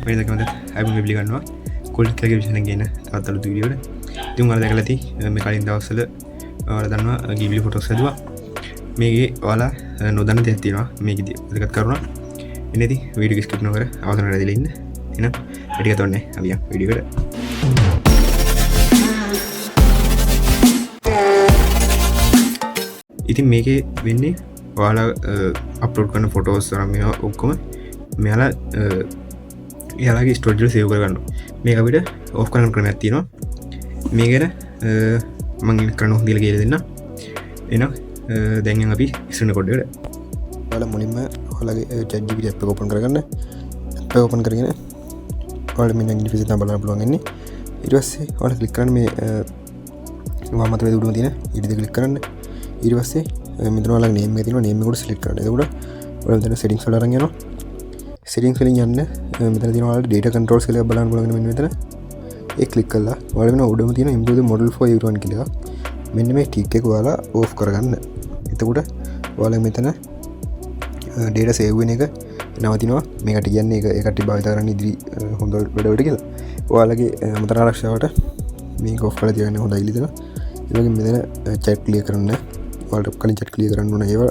මේකමද හැබම විලි ගන්නවා කොල්ඩ් කගේ විෂණ ගෙන තාත්තලු වීඩියෝට ඉතින් වල දැකලති මේ කලින් දවස්සල දන්නවා ගිවිලි ෆොටොස් සදවා මේගේ ඔයාලා නොදන්න දෙතිවා මේක දෙකත් කරුණා එනති වීඩිය ස්කිප් නොකර අවසන රැදිලන්න එන වැඩික තොන්නේ අවිය විඩියට ඉතින් මේකේ වෙන්නේ ඔයාලා අප්ලෝඩ් කරන ෆොටෝස් රම ඔක්කොම මෙයාලා යාලාගේ ස්ටෝජල් සේව කරගන්න මේ අපිට ඔෆ් කරන ක්‍රම ඇතිනවා මේ ගැන මං කරන හොදිල කියල දෙන්න එන දැන් අපි ඉස්සන කොඩ්ඩට වල මුලින්ම හොලගේ චැජ්ජිපි ඇප් ඔපන් කරගන්න ඇප් ඔපන් කරගෙන ඔයාලා මෙන්න ඉන්ටර්ෆේස් එක බලන්න පුළුවන් ඉන්නේ ඊට පස්සේ ඔයාලා ක්ලික් කරන්න මේ වමත වේද උඩම තියෙන ඊට ක්ලික් කරන්න ඊට පස්සේ මෙතන ඔයාලා නේම් එක තියෙනවා නේම් එක උඩ සිලෙක්ට් කරන්න එතකොට ඔයාලා මෙතන සෙටින්ග්ස් වල අරන් යනවා සෙටින්ග්ස් වලින් යන්න මෙතන තියෙන ඔයාලා data controls කියලා බලන්න පුළුවන් මෙන්න මෙතන ඒ ක්ලික් කරලා ඔයාලා මෙන්න උඩම තියෙන improve the model for everyone කියලා මෙන්න මේ ටික් එක ඔයාලා ඕෆ් කරගන්න එතකොට ඔයාලා මෙතන data save වෙන එක නවතිනවා මේකට කියන්නේ ඒකට භාවිත කරන්න ඉදිරි හොඳ වැඩවලට කියලා ඔයාලගේ අමතර ආරක්ෂාවට මේක ඔෆ් කරලා තියන්න හොඳයි ඉතින් ඒ වගේම මෙතන chat clear කරන්න ඔයාලට කලින් chat clear කරන්න ඕන ඒවා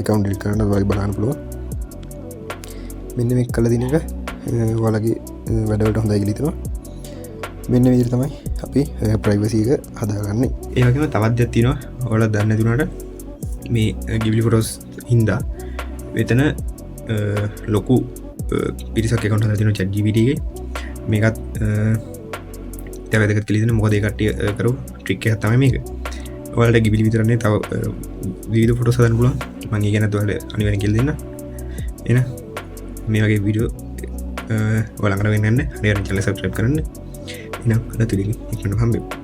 account delete කරන්න ඔයාලා බලන්න පුළුවන් මෙන්න මේක කළා දින එක ඔයාලගේ වැඩවලට හොඳයි කියලා හිතනවා මෙන්න මේ විදිහට තමයි අපි privacy එක හදාගන්නේ ඒ වගේම තවත් දෙයක් තියෙනවා ඔයාලා දන්නේ නැතුණාට මේ Ghibli photos හින්දා මෙතන ලොකු පිරිසක් account හදලා තියෙනවා ChatGPT එකේ මේකත් තවදකට කිලිදෙන මොකද ඒ කට්ටිය කරපු ට්‍රික් එකක් තමයි මේක ඔයාලට Ghibli විතරනේ තව විවිධ ෆොටෝස් හදන්න පුළුවන් මම ඒ ගැන ඔයාලට අනිවාර්යෙන් කියලා දෙන්න එන මේ වගේ වීඩියෝ ඔයාලා ළඟට වෙන්න හරියට channel subscribe කරන්න එන අද තුලින් ඉක්මනට හම්බෙමු